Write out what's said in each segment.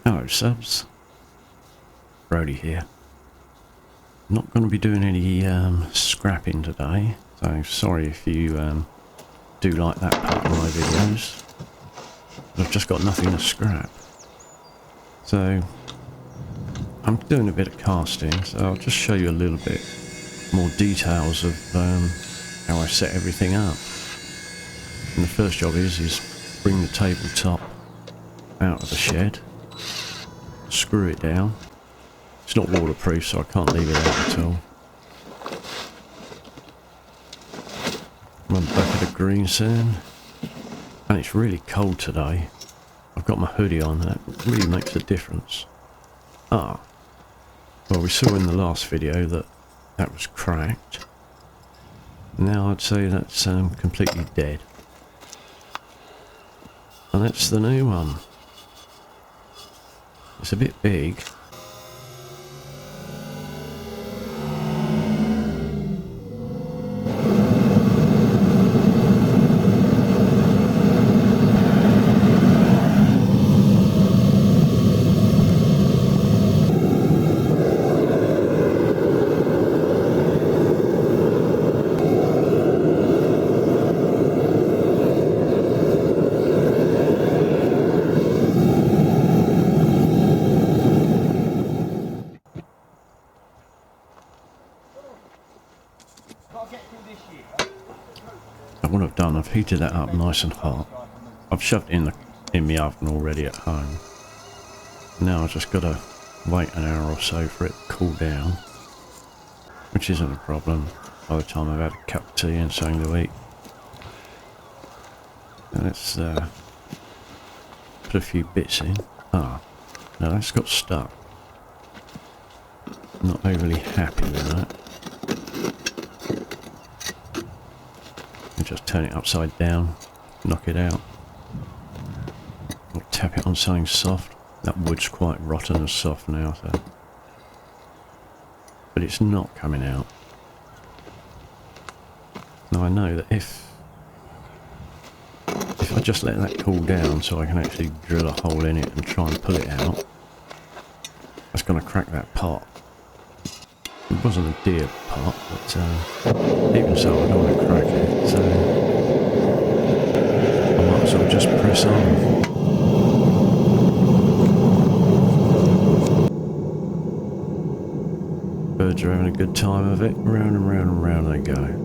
Hello subs, Brodie here. Not going to be doing any scrapping today, so sorry if you do like that part of my videos. I've just got nothing to scrap. So I'm doing a bit of casting, so I'll just show you a little bit more details of how I set everything up. And the first job is bring the tabletop out of the shed, screw it down. It's not waterproof, so I can't leave it out at all. Run back at the green soon. And it's really cold today. I've got my hoodie on, that really makes a difference. Well, we saw in the last video that that was cracked. Now I'd say that's completely dead. And that's the new one. It's a bit big. What I've done, I've heated that up nice and hot. I've shoved it in the oven already at home. Now I've just got to wait an hour or so for it to cool down, which isn't a problem by the time I've had a cup of tea and something to eat. And let's put a few bits in. Now that's got stuck. Not overly happy with that. Just turn it upside down, knock it out, or tap it on something soft. That wood's quite rotten and soft now, so. But it's not coming out. Now I know that if I just let that cool down so I can actually drill a hole in it and try and pull it out, that's going to crack that pot. It wasn't a deer pot, but even so I don't want to crack it, so I might as well just press on. Birds are having a good time of it, round and round and round they go.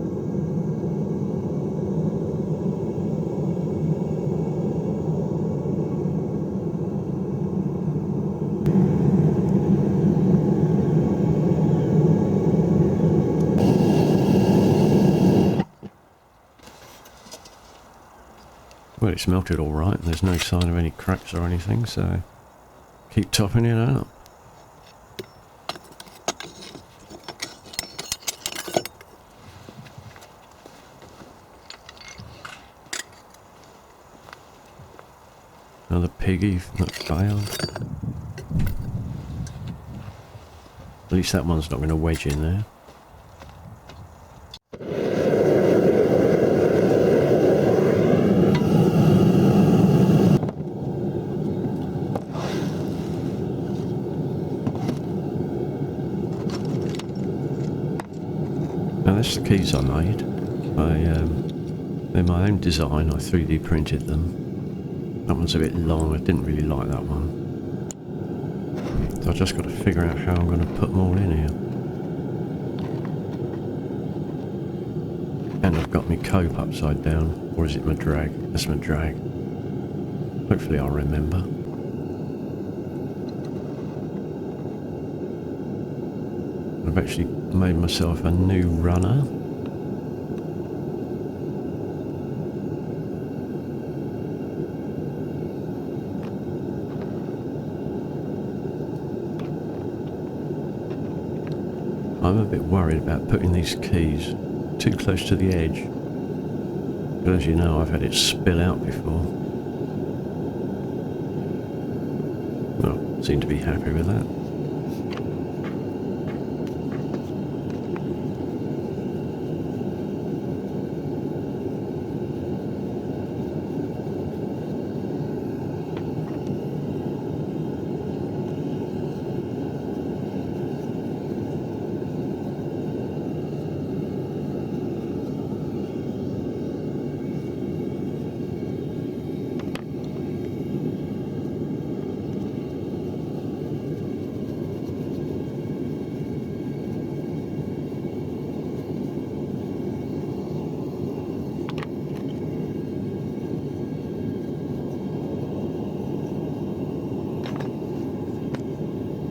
Well, it's melted all right, and there's no sign of any cracks or anything, so keep topping it up. Another piggy that failed. At least that one's not going to wedge in there. Now that's the keys I made. They're my own design, I 3D printed them. That one's a bit long, I didn't really like that one. So I've just got to figure out how I'm going to put them all in here. And I've got my cope upside down, or is it my drag? That's my drag. Hopefully I'll remember. I've actually made myself a new runner. I'm a bit worried about putting these keys too close to the edge. But as you know, I've had it spill out before. Well, seem to be happy with that.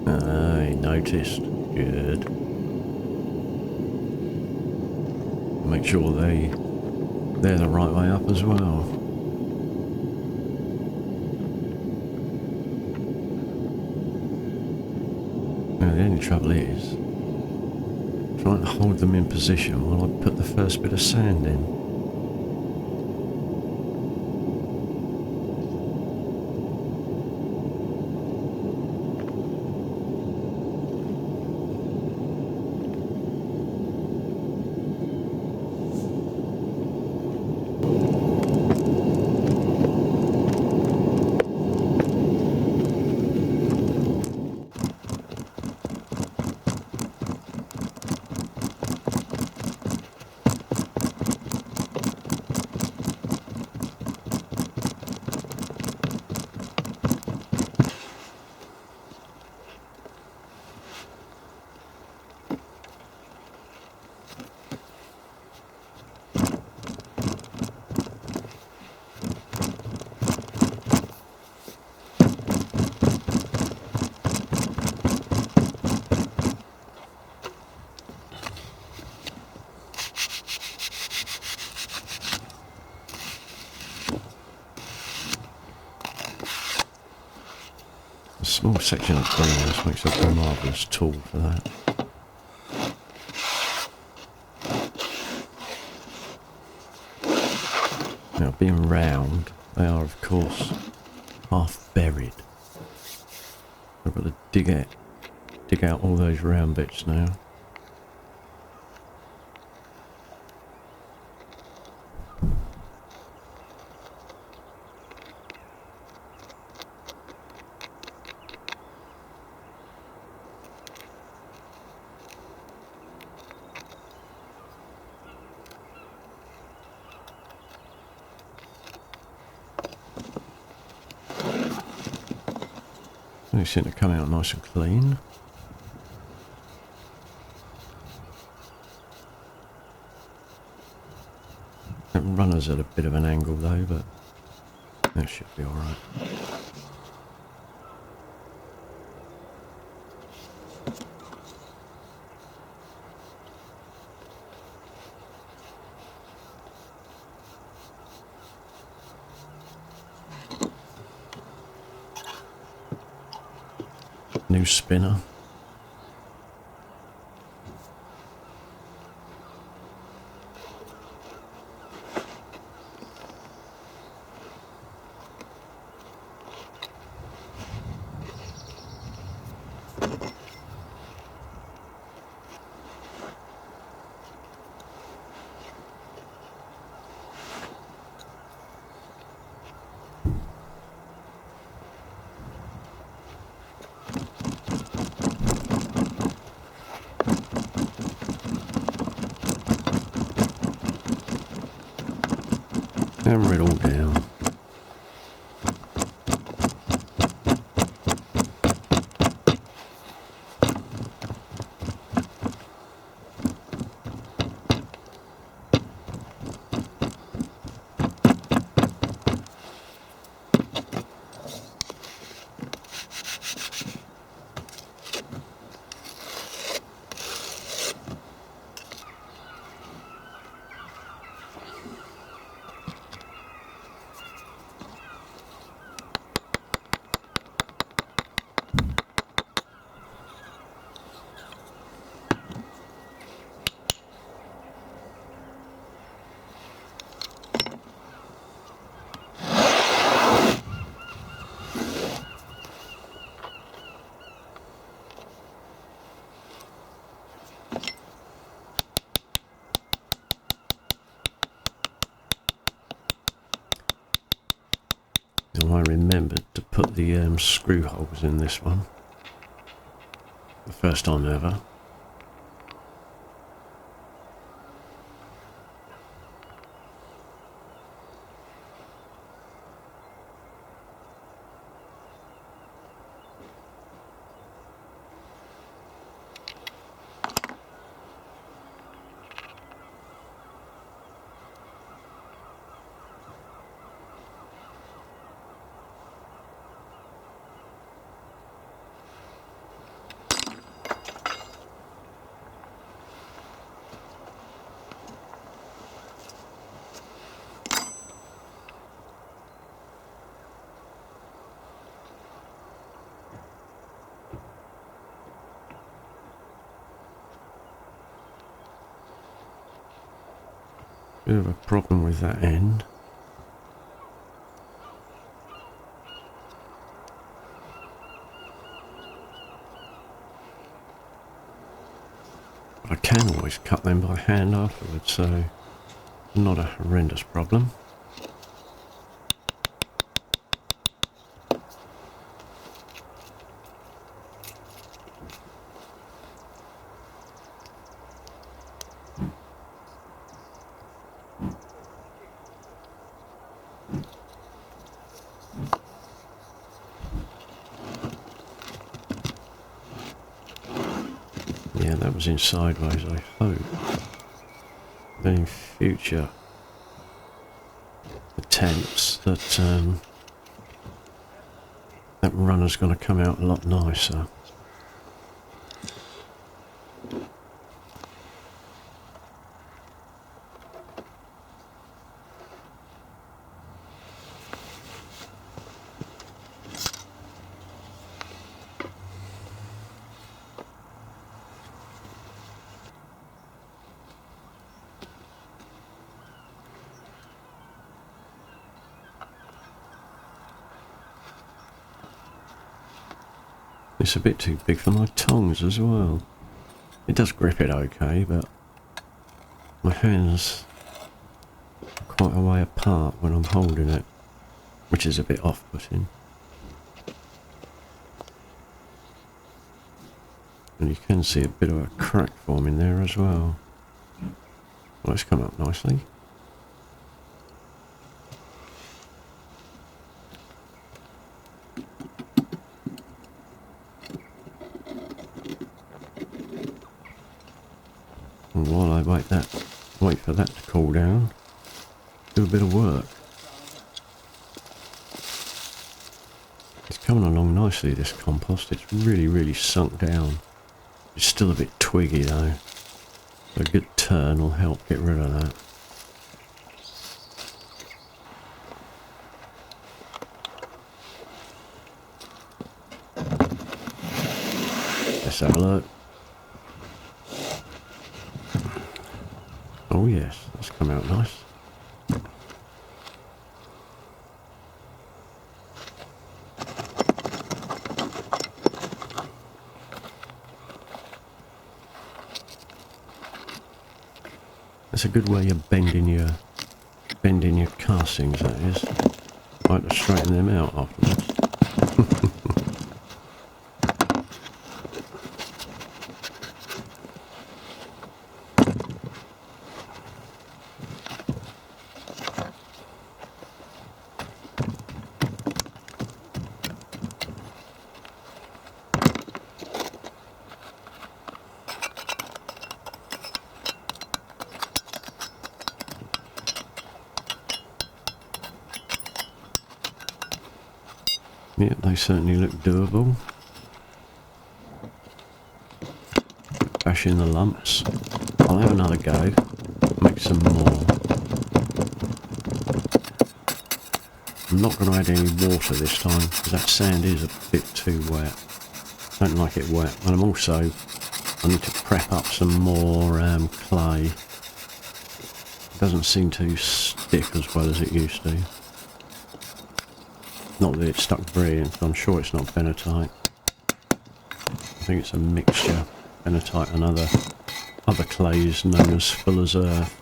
I noticed. Good. Make sure they're the right way up as well. Now the only trouble is trying to hold them in position while I put the first bit of sand in. A small section of greenhouse makes a marvellous tool for that. Now, being round, they are of course half buried. I've got to dig out all those round bits now. They seem to come out nice and clean. That runner's at a bit of an angle though, but that should be alright. New spinner. Hammer it all down. Now I remembered to put the screw holes in this one. The first time ever. Bit of a problem with that end. I can always cut them by hand afterwards, so not a horrendous problem. Yeah, that was in sideways, I hope. Then in future attempts that that runner's going to come out a lot nicer. It's a bit too big for my tongs as well. It does grip it okay, but my hands are quite a way apart when I'm holding it, which is a bit off-putting. And you can see a bit of a crack forming there as well. Well, it's come up nicely. And while I wait for that to cool down, do a bit of work. It's coming along nicely, this compost. It's really sunk down. It's still a bit twiggy though. So a good turn will help get rid of that. Let's have a look. Oh yes, that's come out nice. That's a good way of bending your castings, that is. I like to straighten them out afterwards. Yeah, they certainly look doable. Bash in the lumps. I'll have another go. Make some more. I'm not going to add any water this time because that sand is a bit too wet. Don't like it wet. And I need to prep up some more clay. It doesn't seem to stick as well as it used to. Not that it's stuck brilliant, I'm sure it's not benatite. I think it's a mixture, benatite and other clays known as fuller's earth.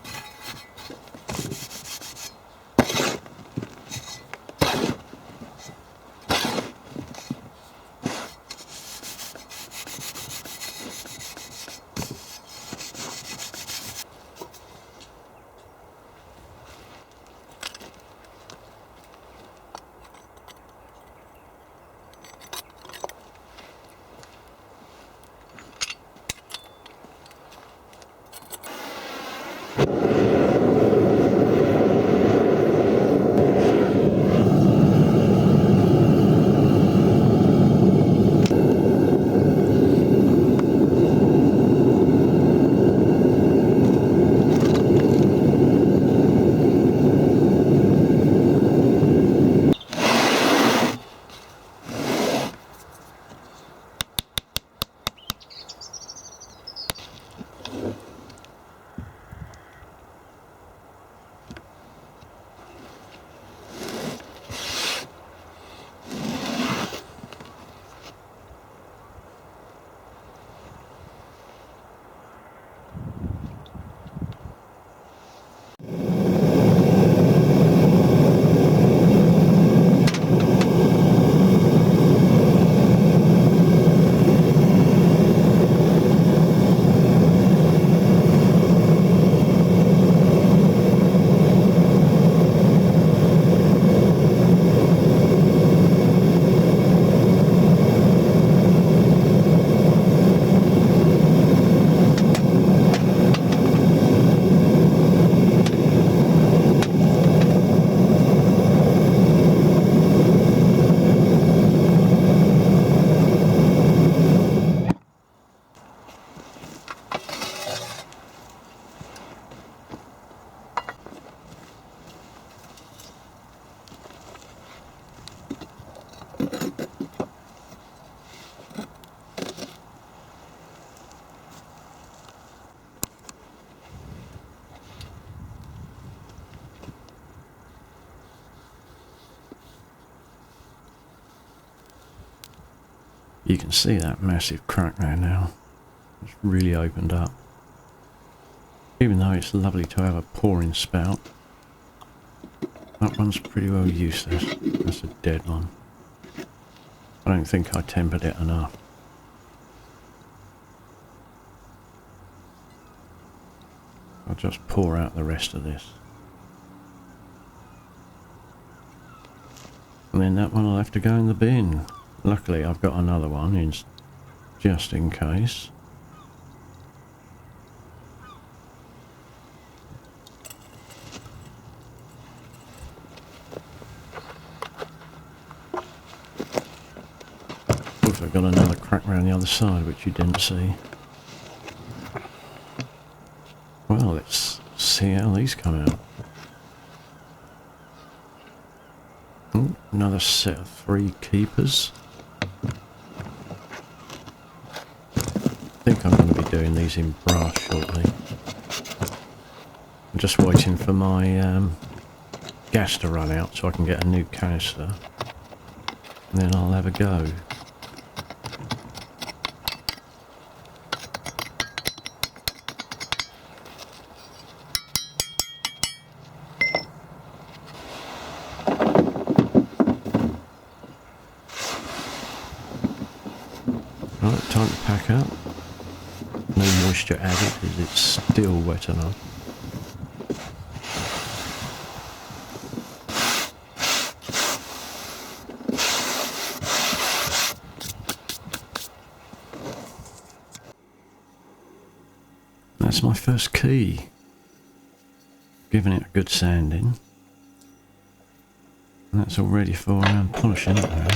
You can see that massive crack there now. It's really opened up. Even though it's lovely to have a pouring spout, that one's pretty well useless. That's a dead one. I don't think I tempered it enough. I'll just pour out the rest of this. And then that one will have to go in the bin. Luckily I've got another one in just in case. Also got another crack around the other side which you didn't see. Well, let's see how these come out. Ooh, another set of 3 keepers. I think I'm going to be doing these in brass shortly. I'm just waiting for my gas to run out so I can get a new canister. And then I'll have a go. Right, time to pack up. No moisture added because it's still wet enough. That's my first key. Giving it a good sanding. And that's all ready for polishing it now.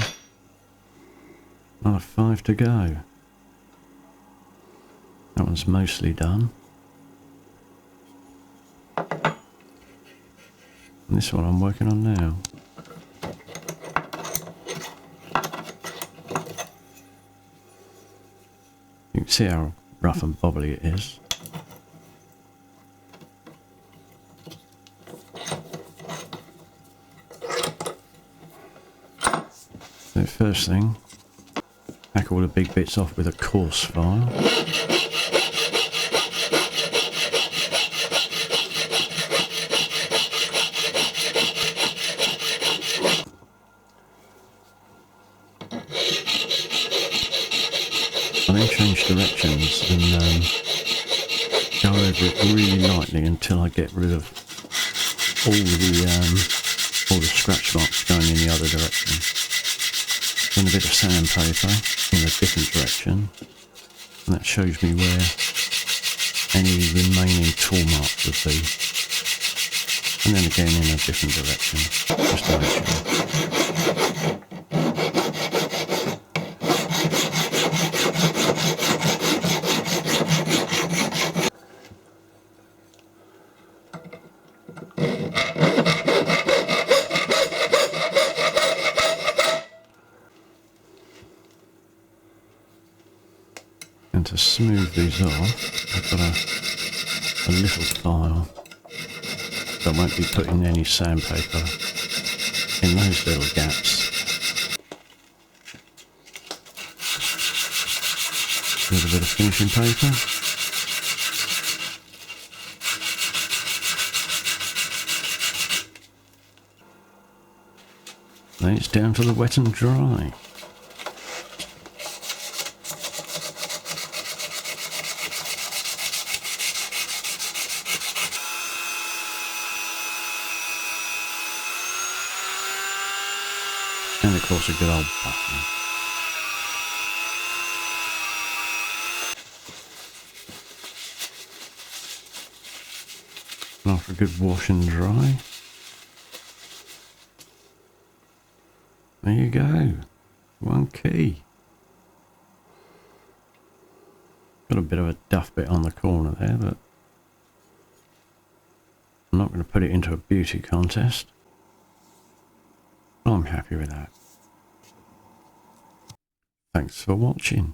Another 5 to go. That one's mostly done. And this one I'm working on now. You can see how rough and bobbly it is. So first thing, hack all the big bits off with a coarse file. I then change directions and go over it really lightly until I get rid of all the scratch marks going in the other direction. Then a bit of sandpaper in a different direction, and that shows me where any remaining tool marks would be. And then again in a different direction, just to make sure. And to smooth these off, I've got a little file. So I won't be putting any sandpaper in those little gaps. A little bit of finishing paper. Then it's down to the wet and dry. And of course a good old buffing. And after a good wash and dry, there you go, 1 key. Got a bit of a duff bit on the corner there, but I'm not going to put it into a beauty contest. I'm happy with that. Thanks for watching.